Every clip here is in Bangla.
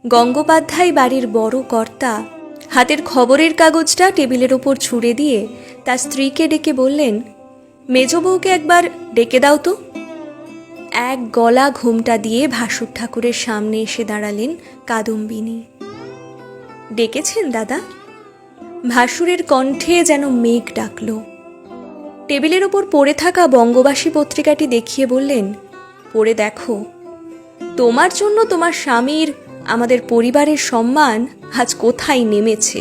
গঙ্গোপাধ্যায় বাড়ির বড় কর্তা হাতের খবরের কাগজটা টেবিলের ওপর ছুঁড়ে দিয়ে তার স্ত্রীকে ডেকে বললেন, মেজ বউকে একবার ডেকে দাও তো। এক গলা ঘুমটা দিয়ে ভাসুর ঠাকুরের সামনে এসে দাঁড়ালেন কাদম্বিনী। ডেকেছেন দাদা? ভাসুরের কণ্ঠে যেন মেঘ ডাকল। টেবিলের ওপর পড়ে থাকা বঙ্গবাসী পত্রিকাটি দেখিয়ে বললেন, পড়ে দেখো, তোমার জন্য তোমার স্বামীর, আমাদের পরিবারের সম্মান আজ কোথায় নেমেছে।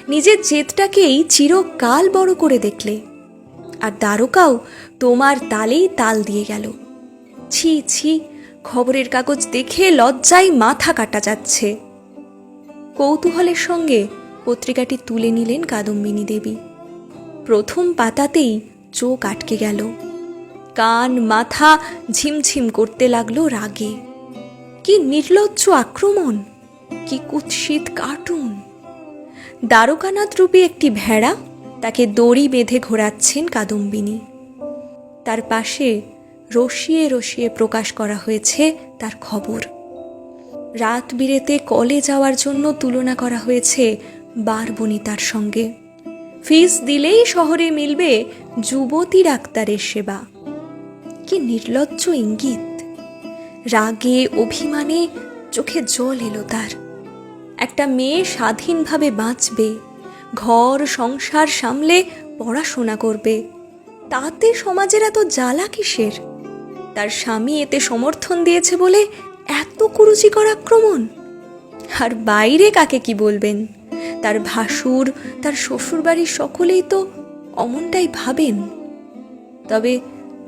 নিজের জেদটাকেই চিরকাল বড় করে দেখলে, আর দ্বারকাও তোমার তালেই তাল দিয়ে গেল। ছি ছি, খবরের কাগজ দেখে লজ্জায় মাথা কাটা যাচ্ছে। কৌতূহলের সঙ্গে পত্রিকাটি তুলে নিলেন কাদম্বিনী দেবী। প্রথম পাতাতেই চোখ আটকে গেল, কান মাথা ঝিমঝিম করতে লাগলো রাগে। কি নির্লজ্জ আক্রমণ, কি কুৎসিত কার্টুন! দ্বারকানাথ রূপী একটি ভেড়া, তাকে দড়ি বেঁধে ঘোরাচ্ছেন কাদম্বিনী। তার পাশে রসিয়ে রসিয়ে প্রকাশ করা হয়েছে তার খবর। রাত বিরেতে কলে যাওয়ার জন্য তুলনা করা হয়েছে বারবনিতার সঙ্গে। ফিস দিলেই শহরে মিলবে যুবতী ডাক্তারের সেবা। কি নির্লজ্জ ইঙ্গিত! রাগে অভিমানে চোখে জল এলো তার। একটা মেয়ে স্বাধীনভাবে বাঁচবে, ঘর সংসার সামলে পড়াশোনা করবে, তাতে সমাজের এত জ্বালা কিসের? তার স্বামী এতে সমর্থন দিয়েছে বলে এত কুরুচিকর আক্রমণ। আর বাইরে কাকে কি বলবেন? তার ভাসুর, তার শ্বশুরবাড়ির সকলেই তো অমনটাই ভাবেন। তবে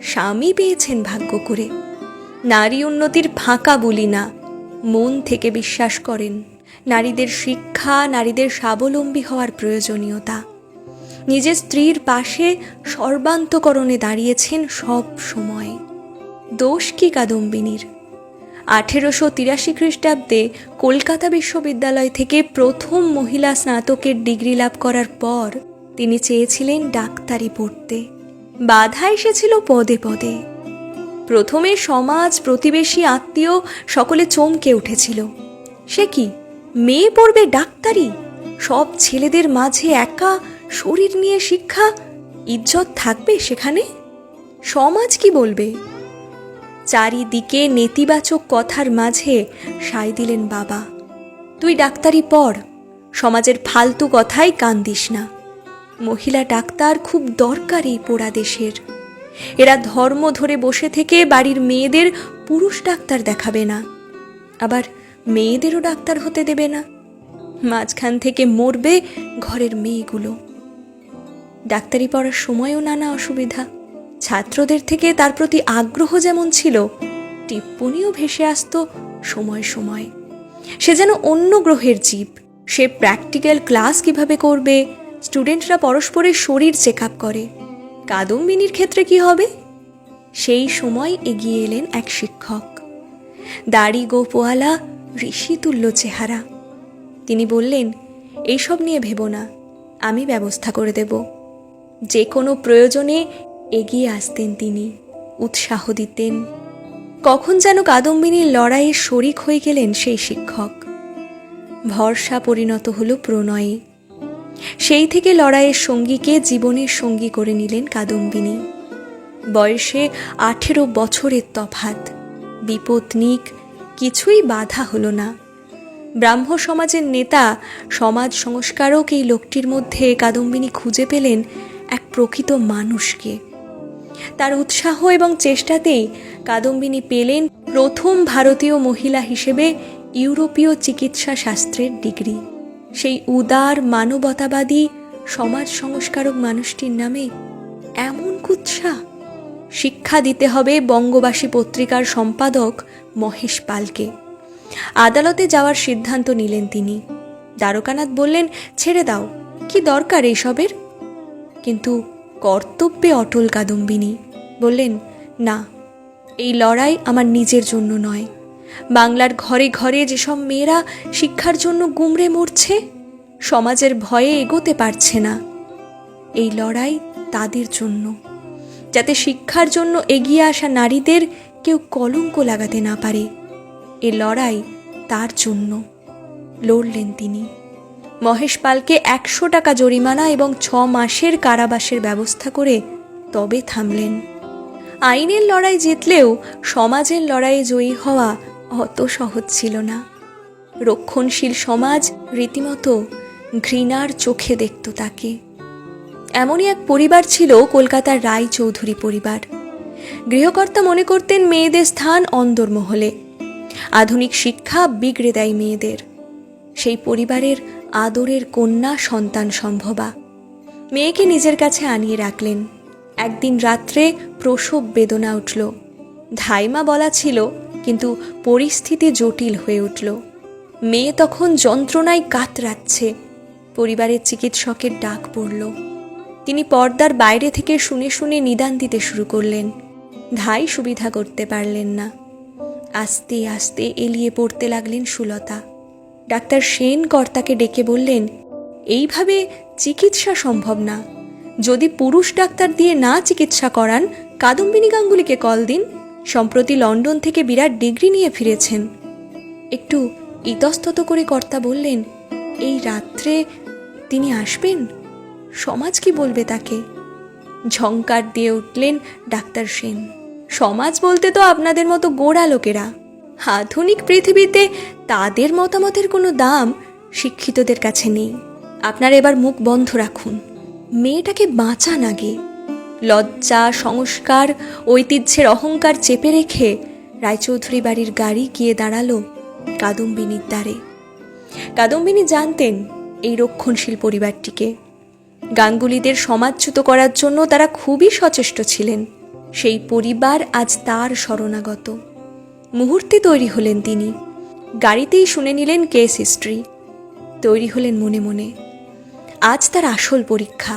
স্বামী পেয়েছেন ভাগ্য করে। নারী উন্নতির ফাঁকা বলি না, মন থেকে বিশ্বাস করেন নারীদের শিক্ষা, নারীদের স্বাবলম্বী হওয়ার প্রয়োজনীয়তা। নিজের স্ত্রীর পাশে সর্বান্তকরণে দাঁড়িয়েছেন সব সময়। দোষ কি কাদম্বিনীর? 1883 খ্রিস্টাব্দে কলকাতা বিশ্ববিদ্যালয় থেকে প্রথম মহিলা স্নাতকের ডিগ্রি লাভ করার পর তিনি চেয়েছিলেন ডাক্তারি পড়তে। বাধা এসেছিল পদে পদে। প্রথমে সমাজ, প্রতিবেশী, আত্মীয় সকলে চমকে উঠেছিল। সে কি, মেয়ে পড়বে ডাক্তারি? সব ছেলেদের মাঝে একা শরীর নিয়ে শিক্ষা, ইজ্জত থাকবে সেখানে? সমাজ কি বলবে? চারিদিকে নেতিবাচক কথার মাঝে সায় দিলেন বাবা, তুই ডাক্তারি পড়, সমাজের ফালতু কথাই কান দিস না। মহিলা ডাক্তার খুব দরকার এই পোড়া দেশের। এরা ধর্ম ধরে বসে থেকে বাড়ির মেয়েদের পুরুষ ডাক্তার দেখাবে না, আবার মেয়েদেরও ডাক্তার হতে দেবে না। মাঝখান থেকে মরবে ঘরের মেয়েগুলো। ডাক্তারি পড়ার সময়ও নানা অসুবিধা। ছাত্রদের থেকে তার প্রতি আগ্রহ যেমন ছিল, টিপ্পনিও ভেসে আসতো সময় সময়। সে যেন অন্য গ্রহের জীব। সে প্র্যাকটিক্যাল ক্লাস কিভাবে করবে, স্টুডেন্টরা পরস্পরের শরীর চেক আপ করে। কাদম্বিনীর ক্ষেত্রে কি হবে? সেই সময় এগিয়ে এলেন এক শিক্ষক, দাড়ি গোপওয়ালা, ঋষিতুল্য চেহারা। তিনি বললেন, এইসব নিয়ে ভেবো না, আমি ব্যবস্থা করে দেব। যে কোনো প্রয়োজনে এগিয়ে আসতেন তিনি, উৎসাহ দিতেন। কখন যেন কাদম্বিনীর লড়াইয়ে শরিক হয়ে গেলেন সেই শিক্ষক। ভরসা পরিণত হলো প্রণয়ে। সেই থেকে লড়াইয়ের সঙ্গীকে জীবনের সঙ্গী করে নিলেন কাদম্বিনী। বয়সে 18 বছরের তফাৎ। বিপত্নিক, কিছুই বাধা হলো না। ব্রাহ্ম সমাজের নেতা, সমাজ সংস্কারক এই লোকটির মধ্যে কাদম্বিনী খুঁজে পেলেন এক প্রকৃত মানুষকে। তার উৎসাহ এবং চেষ্টাতেই কাদম্বিনী পেলেন প্রথম ভারতীয় মহিলা হিসেবে ইউরোপীয় চিকিৎসা শাস্ত্রের ডিগ্রি। সেই উদার, মানবতাবাদী, সমাজ সংস্কারক মানুষটির নামে এমন কুৎসা! শিক্ষা দিতে হবে বঙ্গবাসী পত্রিকার সম্পাদক মহেশ পালকে। আদালতে যাওয়ার সিদ্ধান্ত নিলেন তিনি। দ্বারকানাথ বললেন, ছেড়ে দাও, কি দরকার এইসবের? কিন্তু কর্তব্যে অটল কাদম্বিনী বললেন, না, এই লড়াই আমার নিজের জন্য নয়। বাংলার ঘরে ঘরে যেসব মেয়েরা শিক্ষার জন্য গুমড়ে মরছে, সমাজের ভয়ে এগোতে পারছে না, এই লড়াই তাদের জন্য, যাতে শিক্ষার জন্য এগিয়ে আসা নারীদের কেউ কলঙ্ক লাগাতে না পারে। এ লড়াই তার জন্য লড়লেন তিনি। মহেশ পালকে 100 টাকা জরিমানা এবং 6 মাসের কারাবাসের ব্যবস্থা করে তবে থামলেন। আইনের লড়াই জিতলেও সমাজের লড়াইয়ে জয়ী হওয়া অত সহজ ছিল না। রক্ষণশীল সমাজ রীতিমতো ঘৃণার চোখে দেখত তাকে। এমনই এক পরিবার ছিল কলকাতার রায়চৌধুরী পরিবার। গৃহকর্তা মনে করতেন মেয়েদের স্থান অন্দরমহলে, আধুনিক শিক্ষা বিগড়ে দেয় মেয়েদের। সেই পরিবারের আদরের কন্যা সন্তান সম্ভবা মেয়েকে নিজের কাছে আনিয়ে রাখলেন। একদিন রাত্রে প্রসব বেদনা উঠল। ধাইমা বলা ছিল, কিন্তু পরিস্থিতি জটিল হয়ে উঠল। মেয়ে তখন যন্ত্রণায় কাতরাচ্ছে। পরিবারের চিকিৎসকের ডাক পড়ল। তিনি পর্দার বাইরে থেকে শুনে শুনে নিদান দিতে শুরু করলেন। ধাই সুবিধা করতে পারলেন না। আস্তে আস্তে এলিয়ে পড়তে লাগলেন সুলতা। ডাক্তার সেন কর্তাকে ডেকে বললেন, এইভাবে চিকিৎসা সম্ভব না। যদি পুরুষ ডাক্তার দিয়ে না চিকিৎসা করান, কাদম্বিনী গাঙ্গুলিকে কল দিন। সম্প্রতি লন্ডন থেকে বিরাট ডিগ্রি নিয়ে ফিরেছেন। একটু ইতস্তত করে কর্তা বললেন, এই রাত্রে তিনি আসবেন? সমাজ কি বলবে তাকে? ঝংকার দিয়ে উঠলেন ডাক্তার সেন, সমাজ বলতে তো আপনাদের মতো গোড়া লোকেরা। আধুনিক পৃথিবীতে তাদের মতামতের কোনো দাম শিক্ষিতদের কাছে নেই। আপনারা এবার মুখ বন্ধ রাখুন। মেয়েটাকে বাঁচান আগে। লজ্জা, সংস্কার, ঐতিহ্যের অহংকার চেপে রেখে রায়চৌধুরী বাড়ির গাড়ি গিয়ে দাঁড়ালো কাদম্বিনীর দ্বারে। কাদম্বিনী জানতেন এই রক্ষণশীল পরিবারটিকে। গাঙ্গুলিদের সমাজচ্যুত করার জন্য তারা খুবই সচেষ্ট ছিলেন। সেই পরিবার আজ তার শরণাগত। মুহূর্তে তৈরি হলেন তিনি। গাড়িতেই শুনে নিলেন কেস হিস্ট্রি। তৈরি হলেন মনে মনে। আজ তার আসল পরীক্ষা।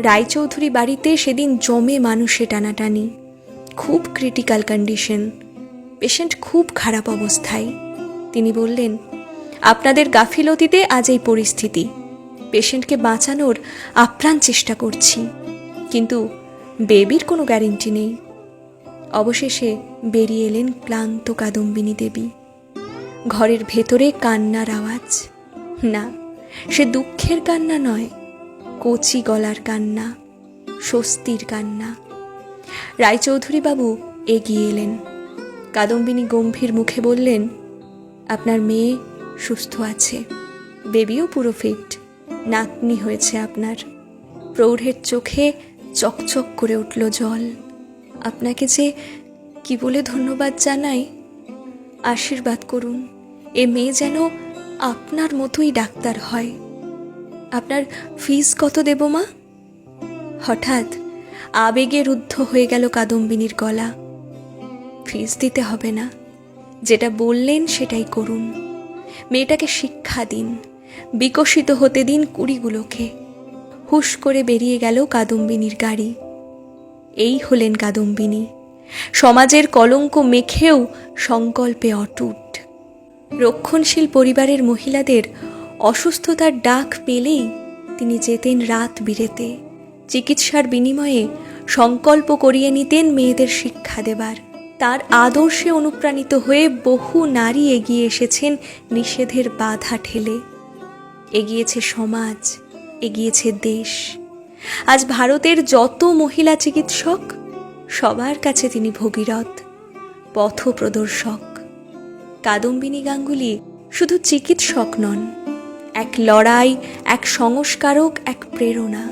রায়চৌধুরী বাড়িতে সেদিন জমে মানুষে টানাটানি। খুব ক্রিটিক্যাল কন্ডিশন, পেশেন্ট খুব খারাপ অবস্থায়। তিনি বললেন, আপনাদের গাফিলতিতে আজ এই পরিস্থিতি। পেশেন্টকে বাঁচানোর আপ্রাণ চেষ্টা করছি, কিন্তু বেবির কোনো গ্যারেন্টি নেই। অবশেষে বেরিয়ে এলেন ক্লান্ত কাদম্বিনী দেবী। ঘরের ভেতরে কান্নার আওয়াজ। না, সে দুঃখের কান্না নয়, কচি গলার কান্না, স্বস্তির কান্না। রায়চৌধুরী বাবু এগিয়ে এলেন। কাদম্বিনী গম্ভীর মুখে বললেন, আপনার মেয়ে সুস্থ আছে, বেবিও পুরো ফিট, নাতনি হয়েছে আপনার। প্রৌঢ়ের চোখে চকচক করে উঠল জল। আপনাকে যে কি বলে ধন্যবাদ জানাই। আশীর্বাদ করুন এ মেয়ে যেন আপনার মতোই ডাক্তার হয়। আপনার ফিস কত দেব মা? হঠাৎ আবেগে রুদ্ধ হয়ে গেল কাদম্বিনীর গলা। ফিস দিতে হবে না, যেটা বললেন সেটাই করুন। মেয়েটাকে শিক্ষা দিন, বিকশিত হতে দিন কুড়িগুলোকে। হুশ করে বেরিয়ে গেল কাদম্বিনীর গাড়ি। এই হলেন কাদম্বিনী, সমাজের কলঙ্ক মেখেও সংকল্পে অটুট। রক্ষণশীল পরিবারের মহিলাদের অসুস্থতার ডাক পেলেই তিনি যেতেন রাত বিরেতে। চিকিৎসার বিনিময়ে সংকল্প করিয়ে নিতেন মেয়েদের শিক্ষা দেবার। তার আদর্শে অনুপ্রাণিত হয়ে বহু নারী এগিয়ে এসেছেন নিষেধের বাধা ঠেলে। এগিয়েছে সমাজ, এগিয়েছে দেশ। আজ ভারতের যত মহিলা চিকিৎসক, সবার কাছে তিনি ভগীরথ, পথপ্রদর্শক। কাদম্বিনী গাঙ্গুলি শুধু চিকিৎসক নন, এক লড়াই, এক সংস্কারক, এক প্রেরণা।